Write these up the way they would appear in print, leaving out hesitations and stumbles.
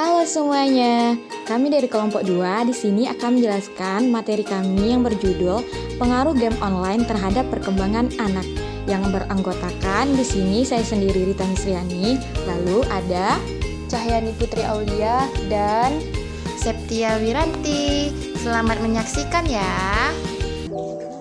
Halo semuanya, kami dari kelompok 2 di sini akan menjelaskan materi kami yang berjudul Pengaruh Game Online Terhadap Perkembangan Anak. Yang beranggotakan di sini saya sendiri Rita Misriani, lalu ada Cahyani Putri Aulia dan Septia Wiranti. Selamat menyaksikan ya.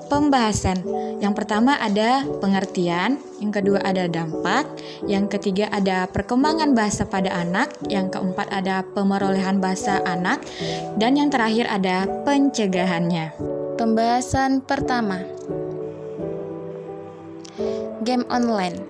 pembahasan. Yang pertama ada pengertian, yang kedua ada dampak, yang ketiga ada perkembangan bahasa pada anak, yang keempat ada pemerolehan bahasa anak, dan yang terakhir ada pencegahannya. Pembahasan pertama, game online.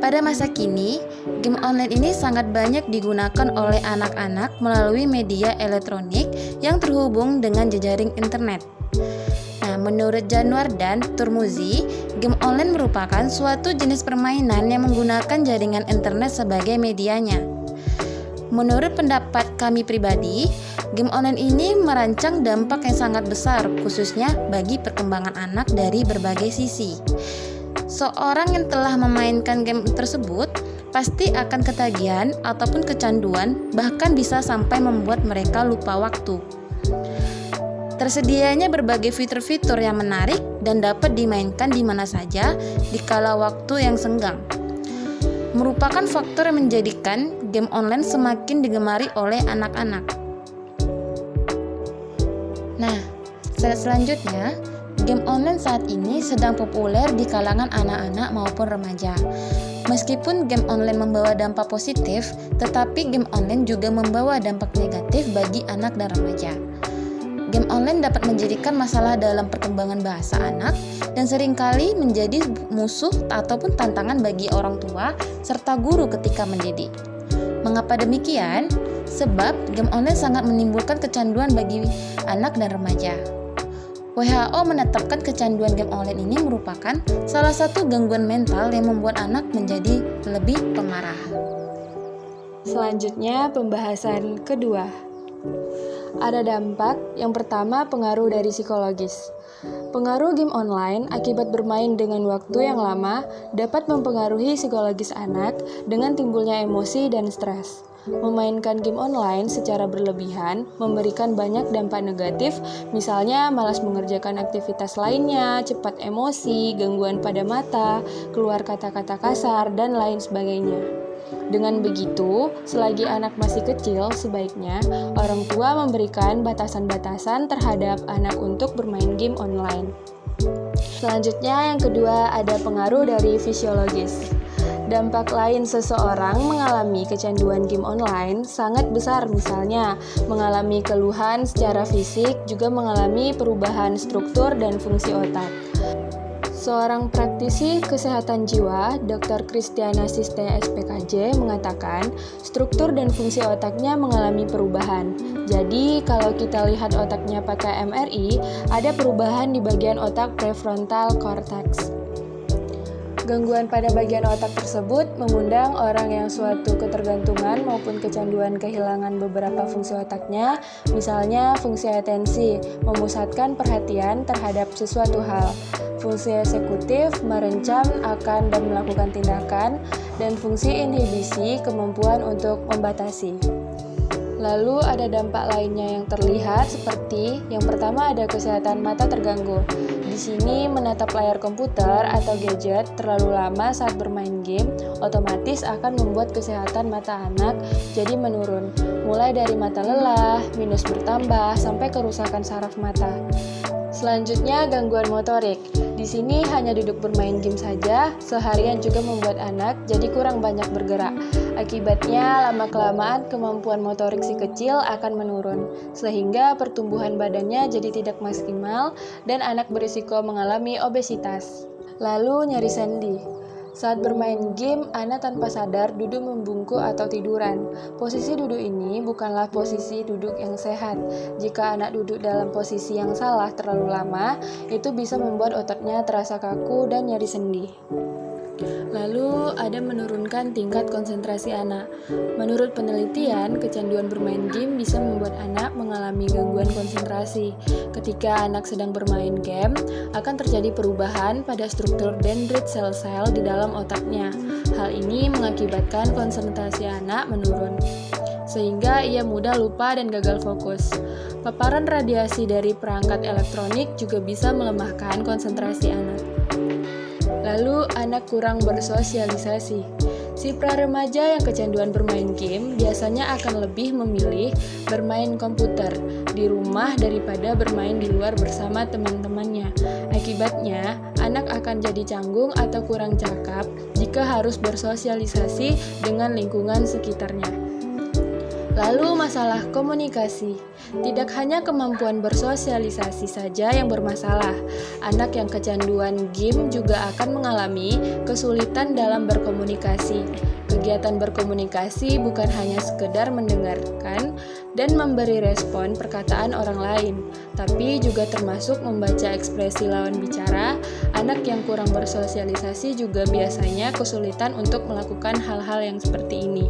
Pada masa kini, game online ini sangat banyak digunakan oleh anak-anak melalui media elektronik yang terhubung dengan jejaring internet. Nah, menurut Januar dan Turmuzi, game online merupakan suatu jenis permainan yang menggunakan jaringan internet sebagai medianya. Menurut pendapat kami pribadi, game online ini merancang dampak yang sangat besar, khususnya bagi perkembangan anak dari berbagai sisi. Seorang yang telah memainkan game tersebut pasti akan ketagihan ataupun kecanduan, bahkan bisa sampai membuat mereka lupa waktu. Tersedianya berbagai fitur-fitur yang menarik dan dapat dimainkan di mana saja di kala waktu yang senggang. Merupakan faktor yang menjadikan game online semakin digemari oleh anak-anak. Nah, selanjutnya, game online saat ini sedang populer di kalangan anak-anak maupun remaja. Meskipun game online membawa dampak positif, tetapi game online juga membawa dampak negatif bagi anak dan remaja. Game online dapat menjadikan masalah dalam perkembangan bahasa anak dan seringkali menjadi musuh ataupun tantangan bagi orang tua serta guru ketika mendidik. Mengapa demikian? Sebab game online sangat menimbulkan kecanduan bagi anak dan remaja. WHO menetapkan kecanduan game online ini merupakan salah satu gangguan mental yang membuat anak menjadi lebih pemarah. selanjutnya pembahasan kedua. Ada dampak, yang pertama pengaruh dari psikologis. Pengaruh game online akibat bermain dengan waktu yang lama dapat mempengaruhi psikologis anak dengan timbulnya emosi dan stres. Memainkan game online secara berlebihan memberikan banyak dampak negatif, misalnya malas mengerjakan aktivitas lainnya, cepat emosi, gangguan pada mata, keluar kata-kata kasar, dan lain sebagainya. Dengan begitu, selagi anak masih kecil, sebaiknya orang tua memberikan batasan-batasan terhadap anak untuk bermain game online. Selanjutnya, yang kedua ada pengaruh dari fisiologis. Dampak lain seseorang mengalami kecanduan game online sangat besar, misalnya mengalami keluhan secara fisik, juga mengalami perubahan struktur dan fungsi otak. Seorang praktisi kesehatan jiwa, Dr. Kristiana Siste SPKJ, mengatakan struktur dan fungsi otaknya mengalami perubahan. Jadi, kalau kita lihat otaknya pakai MRI, ada perubahan di bagian otak prefrontal cortex. Gangguan pada bagian otak tersebut mengundang orang yang suatu ketergantungan maupun kecanduan kehilangan beberapa fungsi otaknya, misalnya fungsi atensi, memusatkan perhatian terhadap sesuatu hal, fungsi eksekutif, merencam, akan, dan melakukan tindakan, dan fungsi inhibisi, kemampuan untuk membatasi. Lalu ada dampak lainnya yang terlihat seperti yang pertama ada kesehatan mata terganggu. Di sini menatap layar komputer atau gadget terlalu lama saat bermain game otomatis akan membuat kesehatan mata anak jadi menurun. Mulai dari mata lelah, minus bertambah, sampai kerusakan saraf mata. Selanjutnya gangguan motorik. Di sini hanya duduk bermain game saja, seharian juga membuat anak jadi kurang banyak bergerak. Akibatnya lama-kelamaan kemampuan motorik si kecil akan menurun, sehingga pertumbuhan badannya jadi tidak maksimal dan anak berisiko mengalami obesitas. Lalu nyeri sendi. Saat bermain game, anak tanpa sadar duduk membungkuk atau tiduran. Posisi duduk ini bukanlah posisi duduk yang sehat. Jika anak duduk dalam posisi yang salah terlalu lama, itu bisa membuat ototnya terasa kaku dan nyeri sendi. Lalu ada menurunkan tingkat konsentrasi anak. Menurut penelitian, kecanduan bermain game bisa membuat anak mengalami gangguan konsentrasi. Ketika anak sedang bermain game, akan terjadi perubahan pada struktur dendrit sel-sel di dalam otaknya. Hal ini mengakibatkan konsentrasi anak menurun, sehingga ia mudah lupa dan gagal fokus. Paparan radiasi dari perangkat elektronik juga bisa melemahkan konsentrasi anak. Lalu, anak kurang bersosialisasi. Si pra-remaja yang kecanduan bermain game biasanya akan lebih memilih bermain komputer di rumah daripada bermain di luar bersama teman-temannya. Akibatnya, anak akan jadi canggung atau kurang cakap jika harus bersosialisasi dengan lingkungan sekitarnya. Lalu masalah komunikasi. Tidak hanya kemampuan bersosialisasi saja yang bermasalah, anak yang kecanduan game juga akan mengalami kesulitan dalam berkomunikasi. Kegiatan berkomunikasi bukan hanya sekedar mendengarkan dan memberi respon perkataan orang lain, tapi juga termasuk membaca ekspresi lawan bicara. Anak yang kurang bersosialisasi juga biasanya kesulitan untuk melakukan hal-hal yang seperti ini.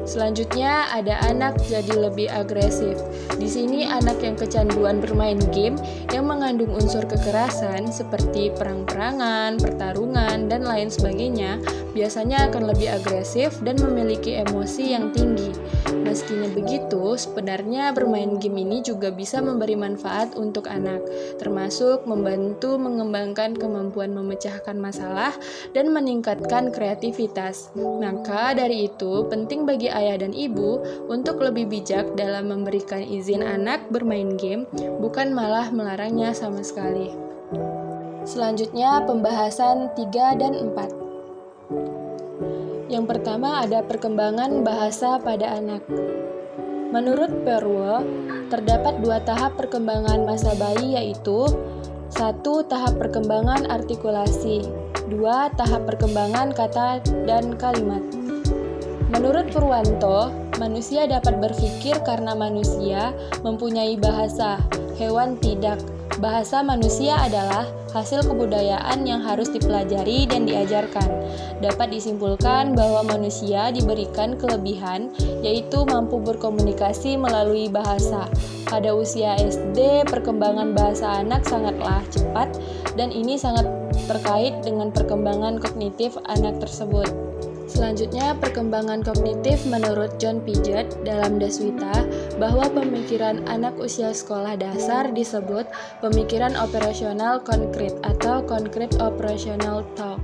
Selanjutnya ada anak jadi lebih agresif. Di sini anak yang kecanduan bermain game yang mengandung unsur kekerasan seperti perang-perangan, pertarungan, dan lain sebagainya biasanya akan lebih agresif dan memiliki emosi yang tinggi. Meskinya begitu, sebenarnya bermain game ini juga bisa memberi manfaat untuk anak, termasuk membantu mengembangkan kemampuan memecahkan masalah dan meningkatkan kreativitas. Maka dari itu, penting bagi ayah dan ibu untuk lebih bijak dalam memberikan izin anak bermain game, bukan malah melarangnya sama sekali. Selanjutnya, pembahasan 3 dan 4. Yang pertama ada perkembangan bahasa pada anak. Menurut Perwo, terdapat 2 tahap perkembangan masa bayi, yaitu 1. Tahap perkembangan artikulasi, 2. Tahap perkembangan kata dan kalimat. Menurut Purwanto, manusia dapat berpikir karena manusia mempunyai bahasa, hewan tidak. Bahasa manusia adalah hasil kebudayaan yang harus dipelajari dan diajarkan. Dapat disimpulkan bahwa manusia diberikan kelebihan, yaitu mampu berkomunikasi melalui bahasa. Pada usia SD, perkembangan bahasa anak sangatlah cepat, dan ini sangat terkait dengan perkembangan kognitif anak tersebut. Selanjutnya, perkembangan kognitif menurut John Piaget dalam Deswita bahwa pemikiran anak usia sekolah dasar disebut pemikiran operasional konkret atau concrete operational thought.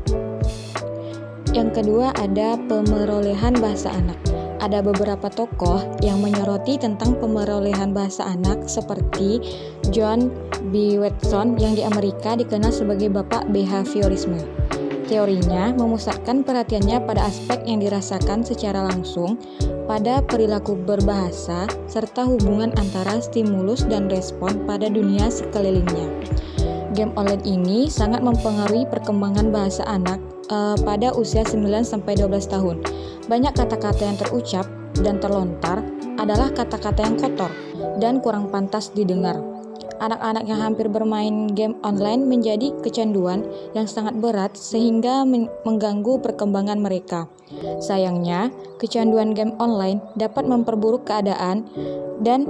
Yang kedua ada pemerolehan bahasa anak. Ada beberapa tokoh yang menyoroti tentang pemerolehan bahasa anak seperti John B. Watson yang di Amerika dikenal sebagai Bapak Behaviorisme. Teorinya memusatkan perhatiannya pada aspek yang dirasakan secara langsung pada perilaku berbahasa serta hubungan antara stimulus dan respon pada dunia sekelilingnya. Game online ini sangat mempengaruhi perkembangan bahasa anak pada usia 9-12 tahun. Banyak kata-kata yang terucap dan terlontar adalah kata-kata yang kotor dan kurang pantas didengar. Anak-anak yang hampir bermain game online menjadi kecanduan yang sangat berat sehingga mengganggu perkembangan mereka. Sayangnya, kecanduan game online dapat memperburuk keadaan dan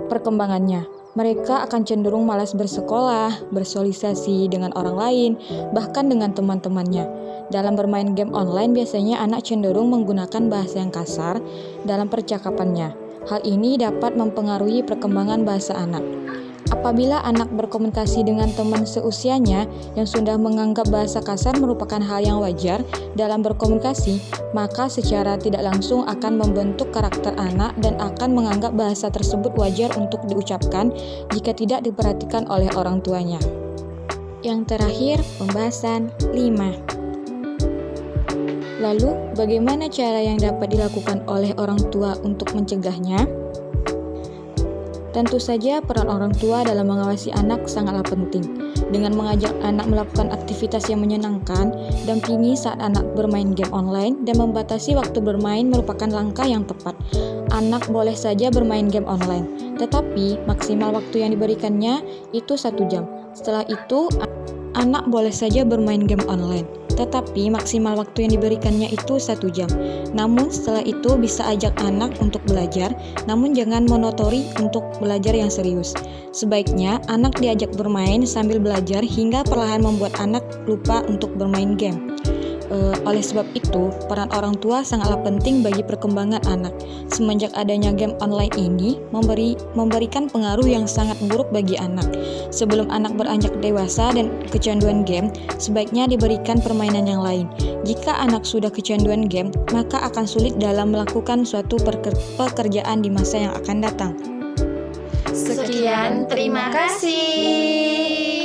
perkembangannya. Mereka akan cenderung malas bersekolah, bersosialisasi dengan orang lain, bahkan dengan teman-temannya. Dalam bermain game online biasanya anak cenderung menggunakan bahasa yang kasar dalam percakapannya. Hal ini dapat mempengaruhi perkembangan bahasa anak. Apabila anak berkomunikasi dengan teman seusianya yang sudah menganggap bahasa kasar merupakan hal yang wajar dalam berkomunikasi, maka secara tidak langsung akan membentuk karakter anak dan akan menganggap bahasa tersebut wajar untuk diucapkan jika tidak diperhatikan oleh orang tuanya. Yang terakhir, pembahasan 5. Lalu, bagaimana cara yang dapat dilakukan oleh orang tua untuk mencegahnya? Tentu saja peran orang tua dalam mengawasi anak sangatlah penting. Dengan mengajak anak melakukan aktivitas yang menyenangkan, dampingi saat anak bermain game online, dan membatasi waktu bermain merupakan langkah yang tepat. Anak boleh saja bermain game online, tetapi maksimal waktu yang diberikannya itu 1 jam. Setelah itu, anak boleh saja bermain game online. tetapi maksimal waktu yang diberikannya itu 1 jam. Namun setelah itu bisa ajak anak untuk belajar, namun jangan monotori untuk belajar yang serius. Sebaiknya anak diajak bermain sambil belajar hingga perlahan membuat anak lupa untuk bermain game. Oleh sebab itu, peran orang tua sangatlah penting bagi perkembangan anak. Semenjak adanya game online ini memberikan pengaruh yang sangat buruk bagi anak. Sebelum anak beranjak dewasa dan kecanduan game, sebaiknya diberikan permainan yang lain. Jika anak sudah kecanduan game, maka akan sulit dalam melakukan suatu pekerjaan di masa yang akan datang. Sekian, terima kasih.